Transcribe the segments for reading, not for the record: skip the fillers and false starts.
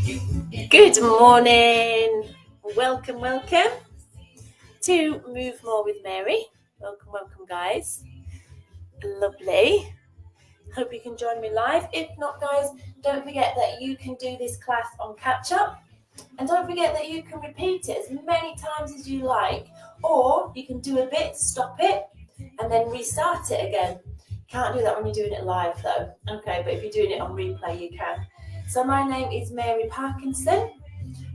Good morning. Welcome to Move More with Mary. Welcome, guys. Lovely. Hope you can join me live. If not, guys, don't forget that you can do this class on catch up. And don't forget that you can repeat it as many times as you like. Or you can do a bit, stop it, and then restart it again. Can't do that when you're doing it live, though. Okay, but if you're doing it on replay, you can. So my name is Mary Parkinson.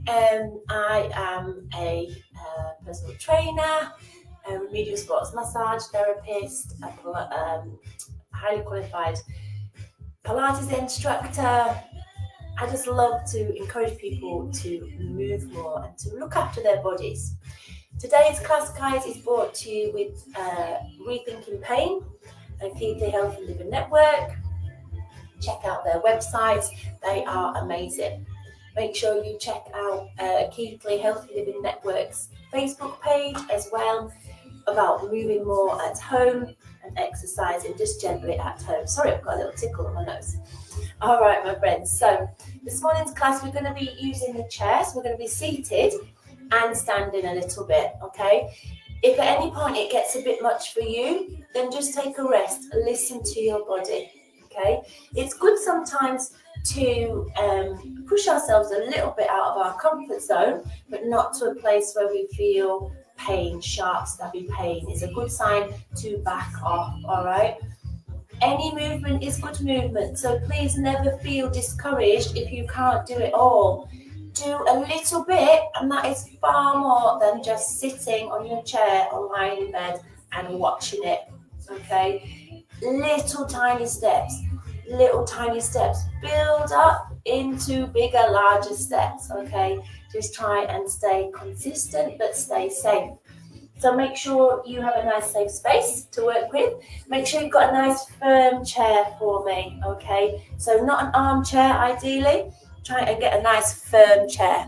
I am a personal trainer, a remedial sports massage therapist, a highly qualified Pilates instructor. I just love to encourage people to move more and to look after their bodies. Today's class, guys, is brought to you with Rethinking Pain and Keep the Healthy Living Network. Check out their websites. They are amazing. Make sure you check out Keeply Healthy Living Network's Facebook page as well, about moving more at home and exercising just gently at home. Sorry, I've got a little tickle on my nose. All right, my friends. So this morning's class, we're going to be using the chairs. We're going to be seated and standing a little bit, okay? If at any point it gets a bit much for you, then just take a rest. Listen to your body, okay? It's good sometimes to push ourselves a little bit out of our comfort zone, but not to a place where we feel pain, sharp, stabby pain. Is a good sign to back off, all right? Any movement is good movement, so please never feel discouraged if you can't do it all. Do a little bit, and that is far more than just sitting on your chair or lying in bed and watching it, okay? Little tiny steps build up into bigger, larger steps, okay? Just try and stay consistent, but stay safe. So make sure you have a nice safe space to work with. Make sure you've got a nice firm chair for me, okay? So not an armchair, ideally. Try and get a nice firm chair.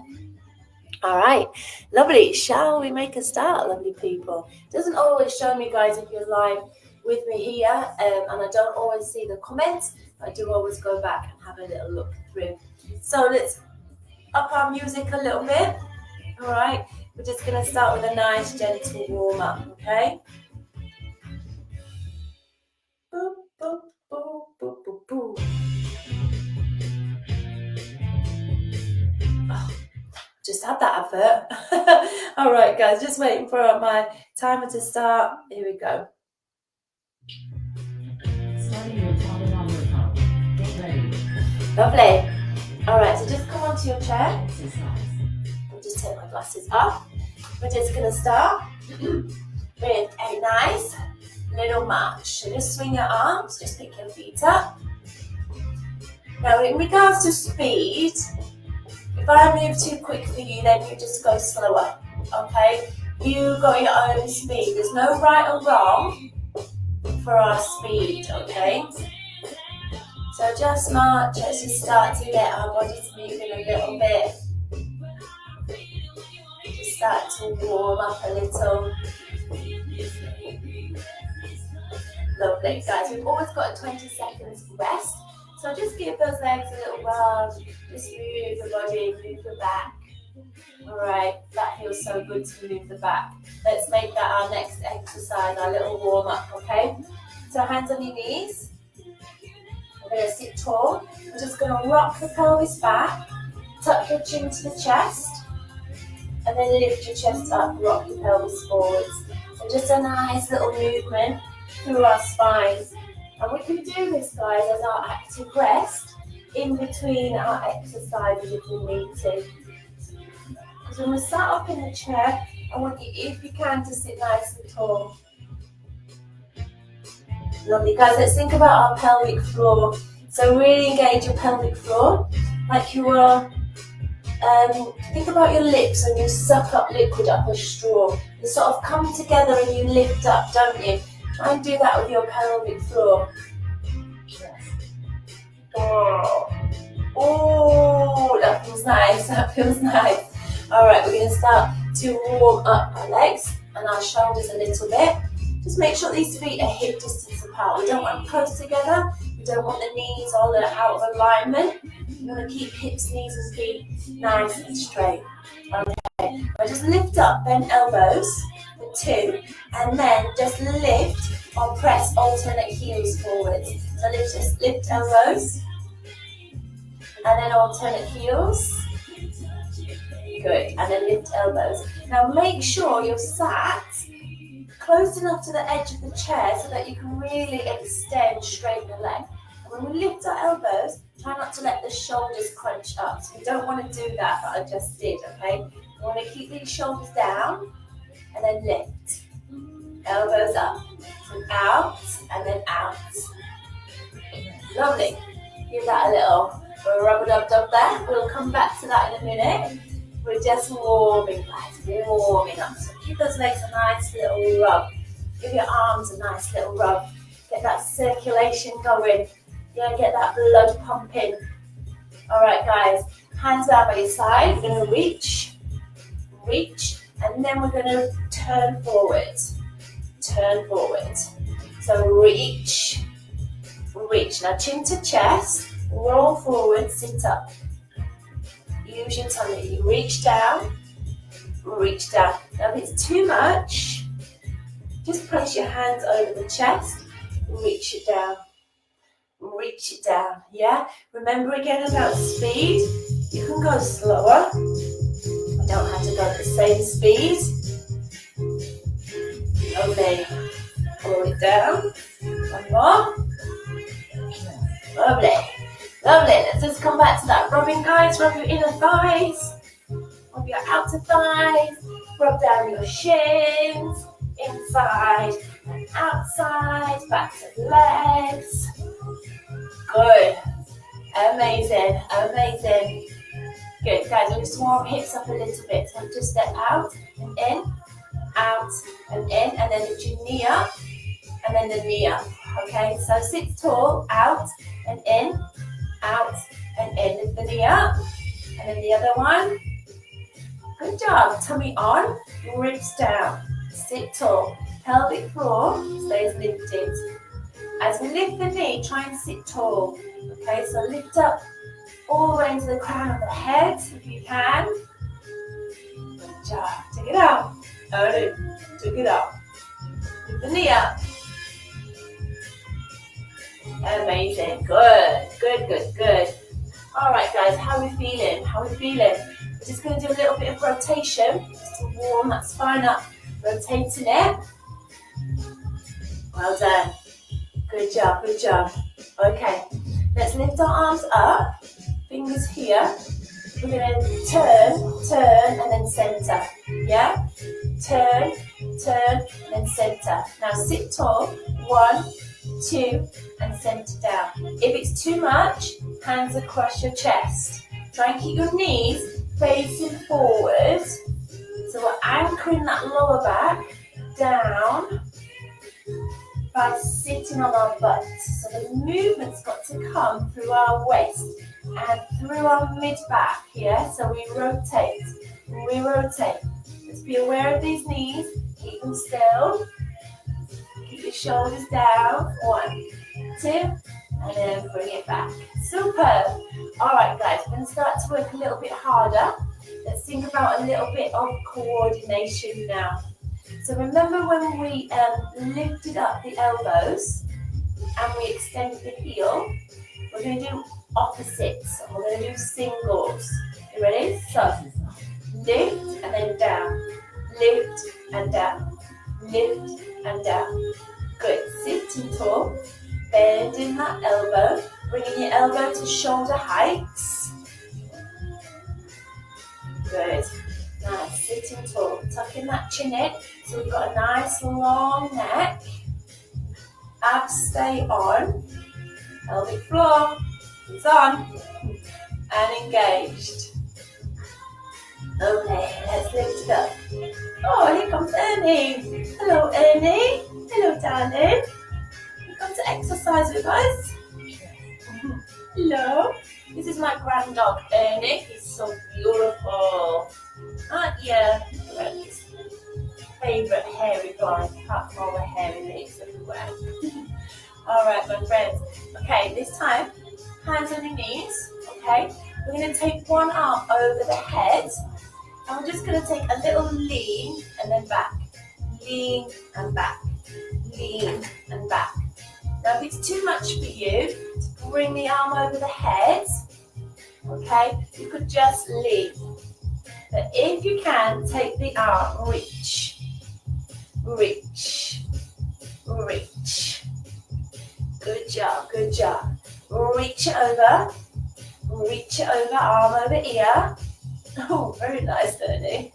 All right, lovely. Shall we make a start, lovely people? It doesn't always show me, guys, if you're live with me here, and I don't always see the comments. I do always go back and have a little look through. So let's up our music a little bit. All right, we're just going to start with a nice gentle warm up, okay? Boop, boop, boop, boop, boop, boop. Oh, just had that advert. All right, guys, just waiting for my timer to start. Here we go. Lovely. All right, so just come onto your chair. I'll just take my glasses off. We're just going to start with a nice little march. So just swing your arms, just pick your feet up. Now, in regards to speed, if I move too quick for you, then you just go slower, okay? You go at your own speed. There's no right or wrong for our speed, okay? So just march as you start to get our bodies moving a little bit. Just start to warm up a little. Lovely, guys. We've always got a 20 seconds rest. So just give those legs a little rub. Just move the body, move the back. All right, that feels so good to move the back. Let's make that our next exercise, our little warm up, okay? So hands on your knees. We're going to sit tall. We're just going to rock the pelvis back, tuck your chin to the chest, and then lift your chest up, rock your pelvis forwards. So just a nice little movement through our spines. And we can do this, guys, as our active rest in between our exercises if we need to. Because when we're sat up in the chair, I want you, if you can, to sit nice and tall. Lovely, guys. Let's think about our pelvic floor. So really engage your pelvic floor like you are. Think about your lips when you suck up liquid up a straw. You sort of come together and you lift up, don't you? Try and do that with your pelvic floor. Oh, that feels nice. That feels nice. All right, we're going to start to warm up our legs and our shoulders a little bit. Just make sure these feet are hip distance apart. We don't want them close together. We don't want the knees all out of alignment. You want to keep hips, knees and feet nice and straight. Okay, now just lift up, bend elbows for 2, and then just lift or press alternate heels forward. So just lift elbows, and then alternate heels. Good, and then lift elbows. Now make sure you're sat close enough to the edge of the chair so that you can really extend, straighten the leg. And when we lift our elbows, try not to let the shoulders crunch up. So we don't want to do that, but I just did, okay? We want to keep these shoulders down, and then lift. Elbows up, and out, and then out. Lovely. Give that a little rub-a-dub-dub there. We'll come back to that in a minute. We're just warming, guys. We're warming up. So give those legs a nice little rub. Give your arms a nice little rub. Get that circulation going. Yeah, get that blood pumping. All right, guys. Hands down by your side. We're going to reach, and then we're going to turn forward. Turn forward. So reach. Now chin to chest. Roll forward. Sit up. Use your tummy. You reach down. Now if it's too much, just place your hands over the chest. Reach it down. Yeah? Remember again about speed. You can go slower. You don't have to go at the same speed. Okay. Pull it down. One more. Lovely. Let's just come back to that rubbing, guys. Rub your inner thighs. Rub your outer thighs. Rub down your shins. Inside and outside. Backs of legs. Good. Amazing. Good, guys. We'll just warm hips up a little bit. So just step out and in, out and in, and then lift your knee up, and then the knee up. Okay, so sit tall, out and in, out and in. Lift the knee up, and then the other one. Good job. Tummy on, ribs down. Sit tall. Pelvic floor stays lifted. As we lift the knee, try and sit tall. Okay, so lift up all the way into the crown of the head if you can. Good job. Take it out. Take it out. Lift the knee up. Amazing. Good. All right, guys. How are we feeling? We're just going to do a little bit of rotation just to warm that spine up. Rotating it. Well done. Good job. Okay, let's lift our arms up, fingers here. We're going to turn, and then center. Yeah? Turn, and then center. Now sit tall. 1, 2, and center down. If it's too much, hands across your chest. Try and keep your knees facing forward. So we're anchoring that lower back down by sitting on our butts. So the movement's got to come through our waist and through our mid-back, yeah? So we rotate. Let's be aware of these knees. Keep them still. Keep your shoulders down. 1, 2, and then bring it back. Superb. All right, guys, we're going to start to work a little bit harder. Let's think about a little bit of coordination now. So remember when we lifted up the elbows and we extended the heel, we're going to do opposites. We're going to do singles. You ready? So lift and then down. Lift and down. Lift and down. Good. Sitting tall. Bending that elbow. Bringing your elbow to shoulder height. Good. Nice. Sitting tall. Tucking that chin in. So we've got a nice long neck. Abs stay on. Pelvic floor is on. And engaged. Okay, let's lift it up. Oh, here comes Ernie. Hello, Ernie. Hello, darling. You come to exercise with us. Hello. This is my grand dog, Ernie. He's so beautiful. Aren't you? Look at his favourite hairy boy. Apart from all the hairy legs everywhere. All right, my friends. Okay, this time, hands on your knees. okay? We're going to take one arm over the head, and we're just going to take a little lean and then back. Lean and back. Lean and back. Now if it's too much for you to bring the arm over the head, okay, you could just lean. But if you can, take the arm, reach, reach, reach. Good job, good job. Reach it over, arm over ear. Oh, very nice, Bernie.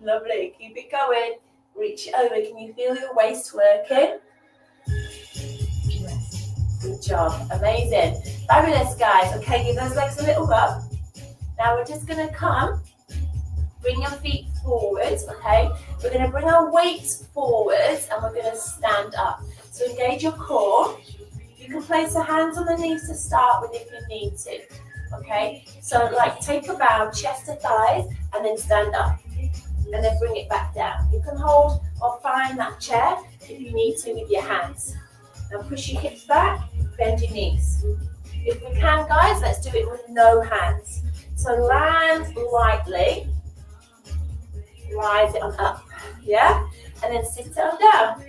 Lovely, keep it going. Reach it over. Can you feel your waist working? Good job, amazing. Fabulous, guys. Okay, give those legs a little rub. Now we're just going to come, bring your feet forwards, okay? We're going to bring our weight forwards and we're going to stand up. So engage your core. You can place your hands on the knees to start with if you need to, okay? So like take a bow, chest to thighs, and then stand up. And then bring it back down. You can hold or find that chair if you need to with your hands. Now push your hips back, bend your knees. If we can, guys, let's do it with no hands. So land lightly, rise it on up, yeah? And then sit it on down.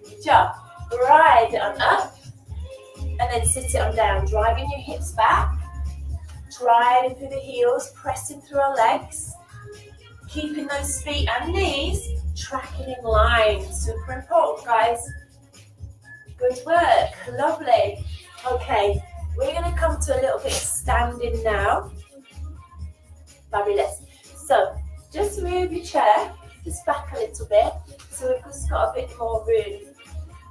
Good job. Rise it on up, and then sit it on down. Driving your hips back, driving through the heels, pressing through our legs. Keeping those feet and knees tracking in line. Super important, guys. Good work. Lovely. Okay, we're going to come to a little bit of standing now. Fabulous. So, just move your chair just back a little bit so we've just got a bit more room.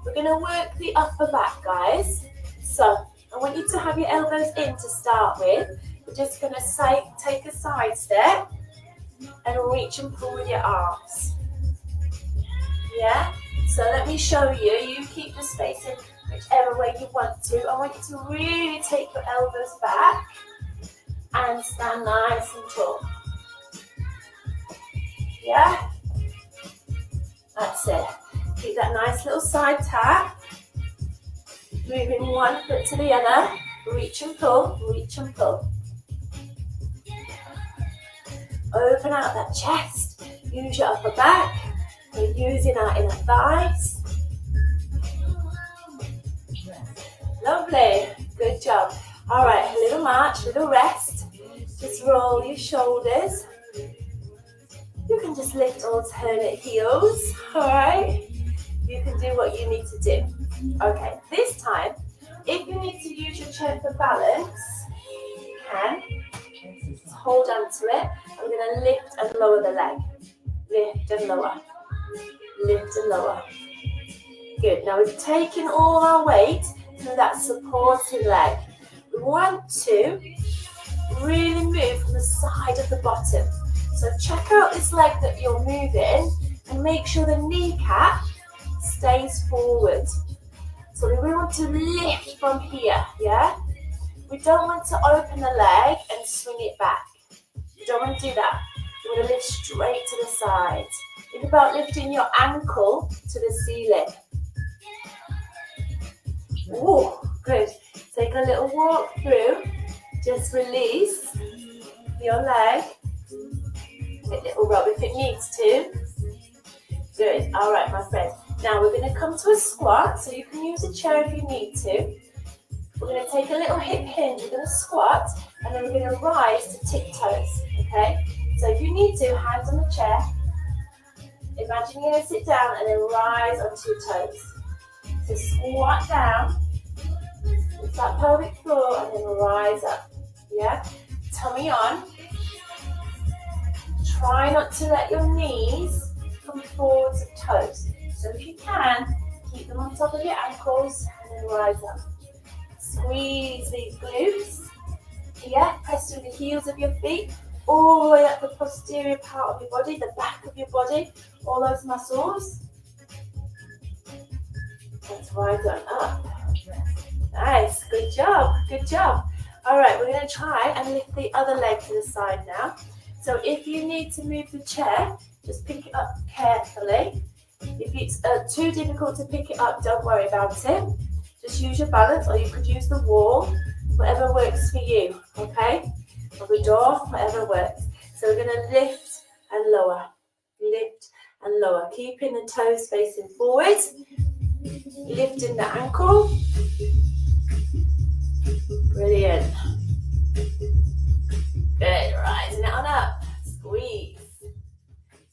We're going to work the upper back, guys. So, I want you to have your elbows in to start with. We're just going to take a side step and reach and pull with your arms. Yeah? So let me show you. You keep the space in whichever way you want to. I want you to really take your elbows back and stand nice and tall. Yeah? That's it. Keep that nice little side tap. Moving one foot to the other. Reach and pull, reach and pull. Open out that chest, use your upper back, we're using our inner thighs. Lovely, good job. All right, a little march, a little rest. Just roll your shoulders. You can just lift alternate heels, all right? You can do what you need to do. Okay, this time, if you need to use your chair for balance, you can. Hold on to it. I'm going to lift and lower the leg. Lift and lower. Lift and lower. Good. Now we've taken all our weight to that supporting leg. We want to really move from the side of the bottom. So check out this leg that you're moving and make sure the kneecap stays forward. So we want to lift from here, yeah? We don't want to open the leg and swing it back. You don't want to do that. You want to lift straight to the side. Think about lifting your ankle to the ceiling. Ooh, good. Take a little walk through. Just release your leg. A little rub if it needs to. Good. All right, my friend. Now we're going to come to a squat. So you can use a chair if you need to. We're going to take a little hip hinge. We're going to squat. And then we're going to rise to tiptoes. Okay? So if you need to, hands on the chair. Imagine you're going to sit down and then rise onto your toes. So squat down. It's that pelvic floor and then rise up. Yeah? Tummy on. Try not to let your knees come forwards of toes. So if you can, keep them on top of your ankles and then rise up. Squeeze these glutes. Yeah, press through the heels of your feet, all the way up the posterior part of your body, the back of your body, all those muscles. Let's rise on up. Nice, good job, good job. All right, we're going to try and lift the other leg to the side now. So if you need to move the chair, just pick it up carefully. If it's too difficult to pick it up, don't worry about it. Just use your balance, or you could use the wall whatever works for you, okay? Or the door, whatever works. So we're going to lift and lower, lift and lower, keeping the toes facing forward, lifting the ankle. Brilliant. Good, rising it on up, squeeze,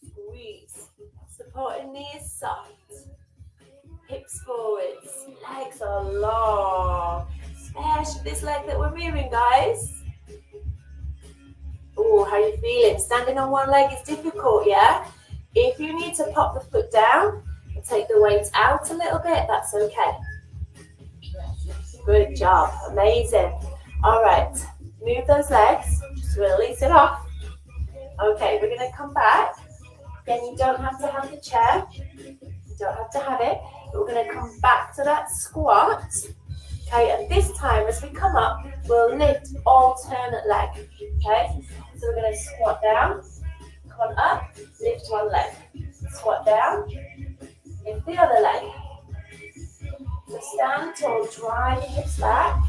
squeeze, supporting knees soft, hips forwards, legs are long, especially this leg that we're moving, guys. Oh, how are you feeling? Standing on one leg is difficult, yeah? If you need to pop the foot down and take the weight out a little bit, that's okay. Good job, amazing. All right, move those legs, just release it off. Okay, we're gonna come back. Again, you don't have to have the chair, you don't have to have it, but we're gonna come back to that squat. Okay, and this time as we come up, we'll lift alternate leg, okay? So we're gonna squat down, come on up, lift one leg, squat down, lift the other leg. So stand tall, drive the hips back,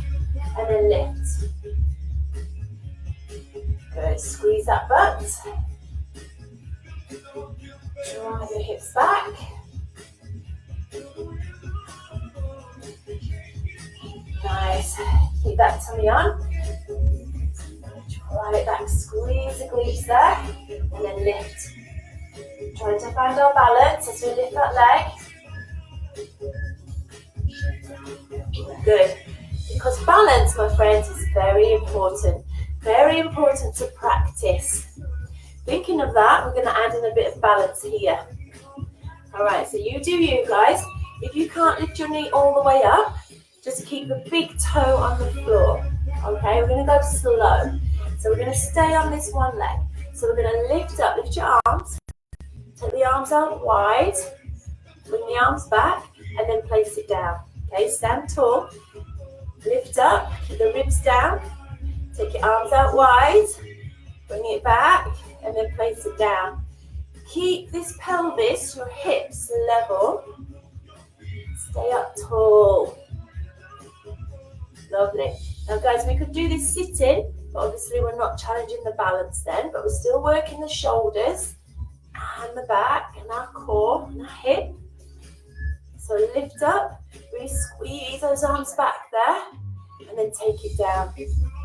and then lift. Good, squeeze that butt. Drive the hips back. Nice. Keep that tummy on. Drive it back, squeeze the glutes there, and then lift. Trying to find our balance as we lift that leg. Good. Because balance, my friends, is very important. Very important to practice. Thinking of that, we're going to add in a bit of balance here. All right, so you do you, guys. If you can't lift your knee all the way up, just keep the big toe on the floor. Okay, we're going to go slow. So we're going to stay on this one leg. So we're going to lift up, lift your arms. Take the arms out wide. Bring the arms back and then place it down. Okay, stand tall. Lift up, keep the ribs down. Take your arms out wide. Bring it back and then place it down. Keep this pelvis, your hips level. Stay up tall. Lovely. Now guys, we could do this sitting, but obviously we're not challenging the balance then, but we're still working the shoulders and the back and our core and our hip. So lift up, really squeeze those arms back there, and then take it down.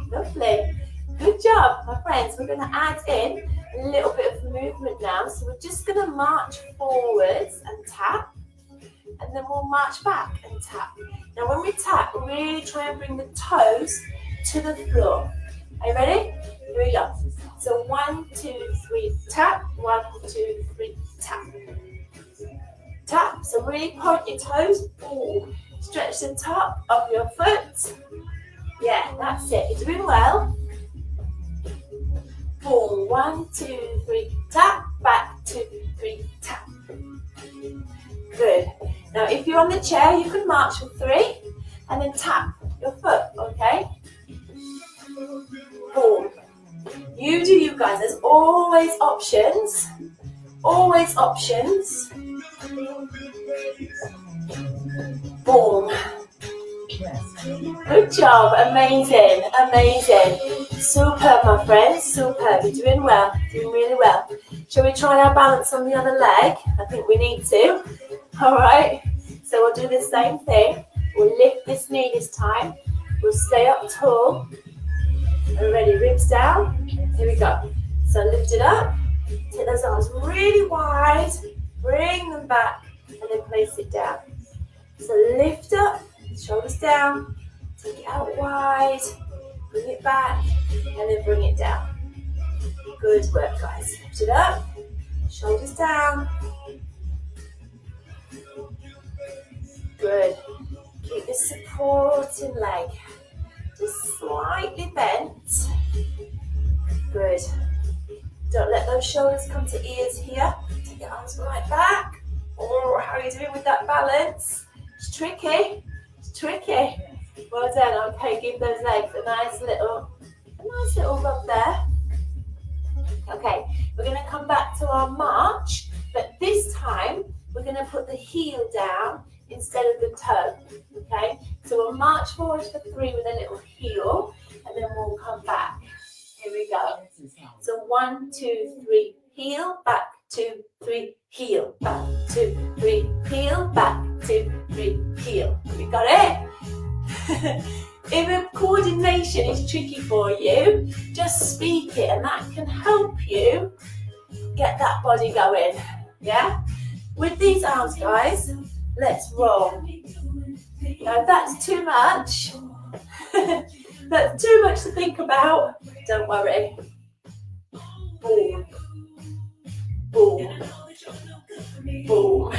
Lovely. Good job, my friends. We're going to add in a little bit of movement now. So we're just going to march forwards and tap, and then we'll march back and tap. Now when we tap, we really try and bring the toes to the floor. Are you ready? Here we go. So 1, 2, 3, tap. 1, 2, 3, tap. Tap. So really point your toes. Ooh. Stretch the top of your foot. Yeah, that's it. You're doing well. Boom. 1, 2, 3, tap. Back, 2, 3, tap. Good. Now, if you're on the chair, you can march for 3 and then tap your foot, okay? Boom. You do you, guys. There's always options. Always options. Boom. Good job. Amazing. Amazing. Superb, my friends. Superb. You're doing well. Doing really well. Shall we try our balance on the other leg? I think we need to. All right. So we'll do the same thing. We'll lift this knee this time. We'll stay up tall. And ready. Ribs down. Here we go. So lift it up. Take those arms really wide. Bring them back. And then place it down. So lift up. Shoulders down. Take it out wide. Bring it back. And then bring it down. Good work, guys. Lift it up. Shoulders down. Good. Keep this supporting leg just slightly bent. Good. Don't let those shoulders come to ears here. Take your arms right back. Oh, how are you doing with that balance? It's tricky. It's tricky. Well done. Okay, give those legs a nice little rub there. Okay, we're going to come back to our march, but this time we're going to put the heel down instead of the toe, okay? So we'll march forward for 3 with a little heel, and then we'll come back. Here we go. So 1, 2, 3, heel, back, 2, 3, heel, back, 2, 3, heel, back, 2, 3, heel. We got it? If a coordination is tricky for you, just speak it, and that can help you get that body going, yeah? With these arms, guys, let's roll. Now, if that's too much, that's too much to think about, don't worry. Boom, boom, boom.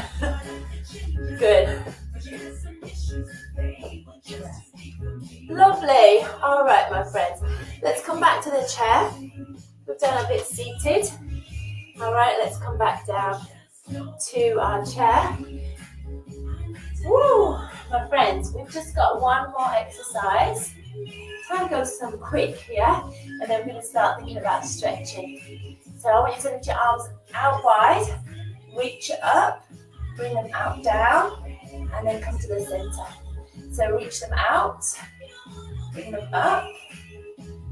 Good. Lovely. All right, my friends. Let's come back to the chair. We've done a bit seated. All right, let's come back down to our chair. Woo! My friends, we've just got one more exercise. Time goes so quick, yeah? And then we're going to start thinking about stretching. So I want you to lift your arms out wide, reach up, bring them out down, and then come to the center. So reach them out, bring them up,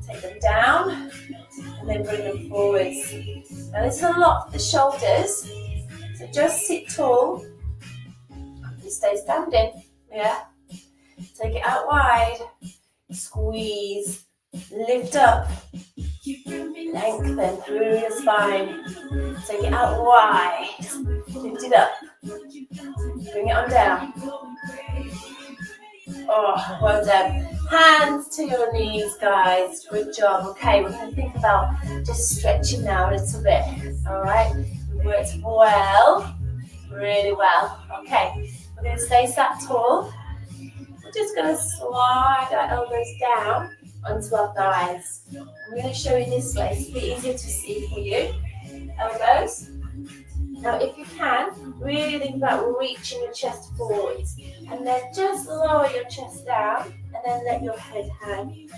take them down, and then bring them forwards. Now this is a lot for the shoulders, so just sit tall, and stay standing, yeah? Take it out wide, squeeze, lift up, lengthen through your spine, take it out wide, lift it up, bring it on down. Oh, well done. Hands to your knees, guys. Good job. Okay, we're going to think about just stretching now a little bit. All right, we've worked well, really well. Okay, we're going to stay sat tall. We're just going to slide our elbows down onto our thighs. I'm going to show you this way. It's a bit easier to see for you. Elbows. Now, if you can, really think about reaching your chest forwards, and then just lower your chest down, and then let your head hang.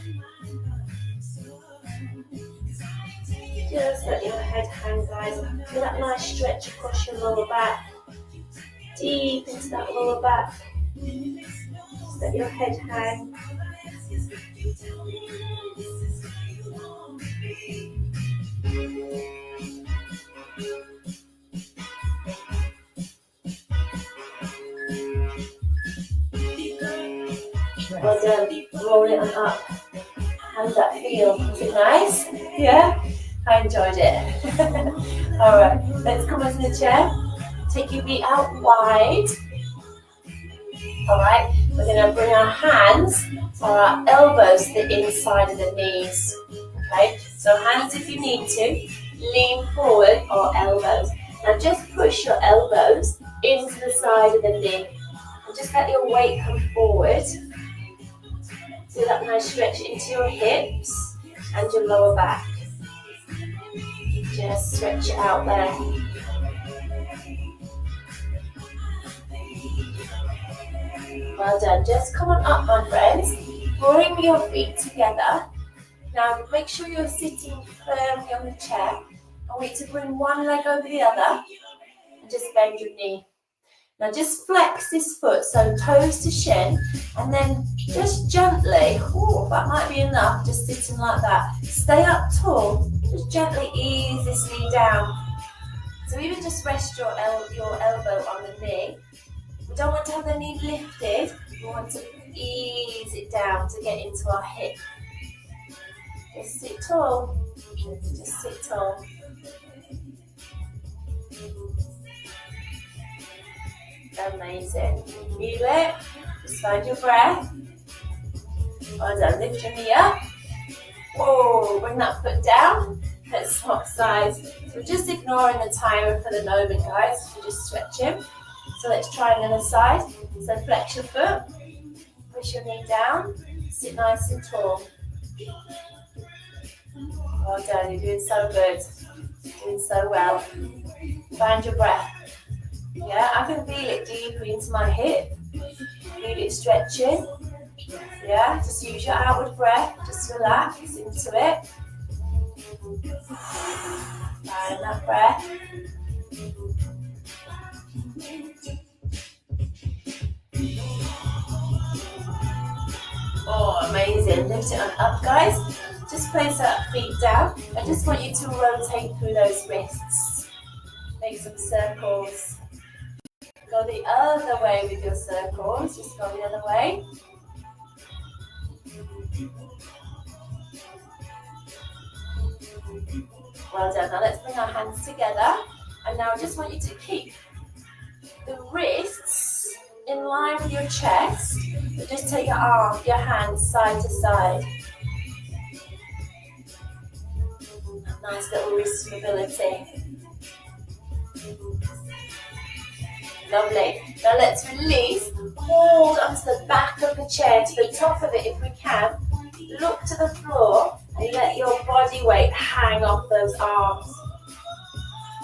Just let your head hang, guys. Feel that nice stretch across your lower back, deep into that lower back. Just let your head hang. Well done. Roll it on up. How did that feel? Was it nice? Yeah? I enjoyed it. Alright, let's come onto the chair. Take your feet out wide. Alright, we're going to bring our hands or our elbows to the inside of the knees. Okay, so hands if you need to. Lean forward or elbows. Now just push your elbows into the side of the knee. And just let your weight come forward. Feel that nice stretch into your hips and your lower back. Just stretch it out there. Well done. Just come on up, my friends. Bring your feet together. Now make sure you're sitting firmly on the chair. I want you to bring one leg over the other and just bend your knee. Now just flex this foot, so toes to shin, and then just gently, that might be enough, just sitting like that. Stay up tall, just gently ease this knee down. So even just rest your elbow on the knee. We don't want to have the knee lifted, we want to ease it down to get into our hip. Just sit tall, just sit tall. Amazing. Feel it. Just find your breath. Well done. Lift your knee up. Whoa, bring that foot down. Let's swap sides. So we're just ignoring the timer for the moment, guys. We're just stretching. So let's try another side. So flex your foot. Push your knee down. Sit nice and tall. Well done. You're doing so good. Doing so well. Find your breath. Yeah, I can feel it deeper into my hip. Feel it stretching. Yeah, just use your outward breath. Just relax into it. Find that breath. Amazing. Lift it on up, guys. Just place that feet down. I just want you to rotate through those wrists. Make some circles. Go the other way with your circles. Just go the other way. Well done. Now let's bring our hands together. And now I just want you to keep the wrists in line with your chest. But just take your hands side to side. Nice little wrist mobility. Lovely. Now let's release. Hold onto the back of the chair, to the top of it if we can. Look to the floor and let your body weight hang off those arms.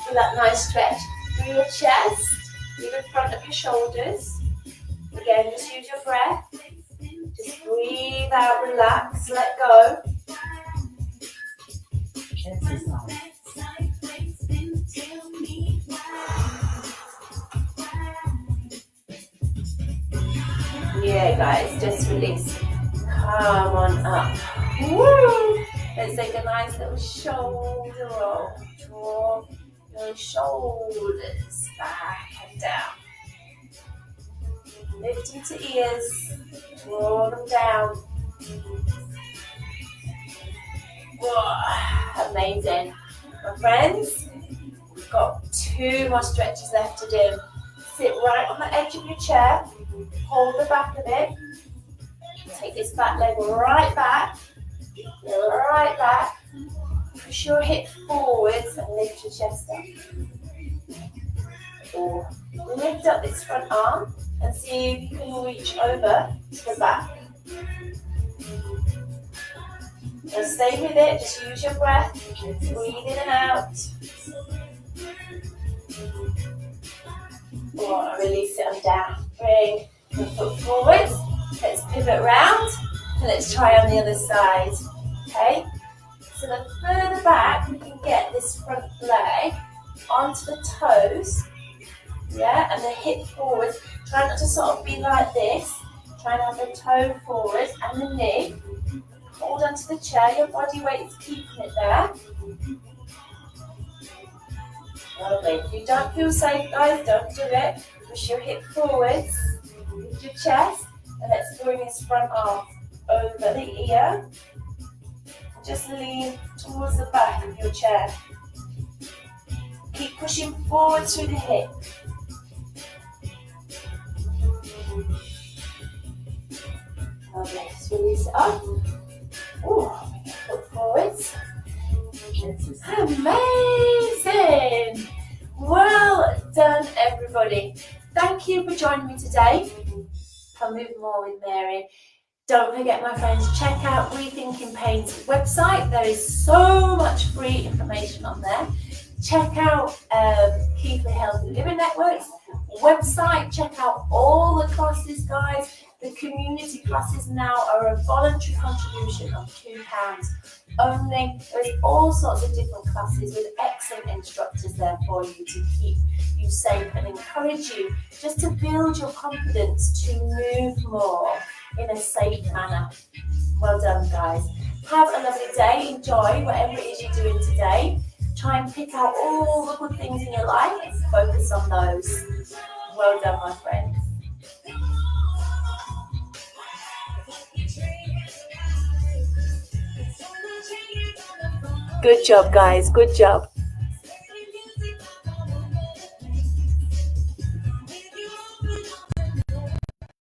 Do that nice stretch through your chest, through the front of your shoulders. Again, just use your breath. Just breathe out, relax, let go. Yeah, guys, just release. Come on up. Woo! Let's take a nice little shoulder roll. Draw your shoulders back and down. Lift into ears. Draw them down. Whoa, amazing. My friends, we've got 2 more stretches left to do. Sit right on the edge of your chair. Hold the back of it. Take this back leg right back. Right back. Push your hip forwards and lift your chest up. Or lift up this front arm and see if you can reach over to the back. Now stay with it, just use your breath. Breathe in and out. Or release it on down. Bring the foot forward. Let's pivot round. And let's try on the other side. Okay? So the further back we can get this front leg onto the toes. Yeah, and the hip forward. Try not to sort of be like this. Try and have the toe forward and the knee. Hold onto the chair. Your body weight is keeping it there. Lovely. If you don't feel safe, guys, don't do it. Push your hip forwards. Lift your chest. And let's bring this front arm over the ear. Just lean towards the back of your chair. Keep pushing forward through the hip. Lovely. Just release it up. Ooh, foot forwards. Amazing. Well done, everybody. Thank you for joining me today. I'll move more with Mary. Don't forget, my friends, check out Rethinking Pain's website. There is so much free information on there. Check out Keithley Healthy Living Network's website. Check out all the classes, guys. The community classes now are a voluntary contribution of £2 only. There's all sorts of different classes with excellent instructors there for you to keep you safe and encourage you just to build your confidence to move more in a safe manner. Well done, guys. Have a lovely day. Enjoy whatever it is you're doing today. Try and pick out all the good things in your life and focus on those. Well done, my friends. Good job, guys. Good job.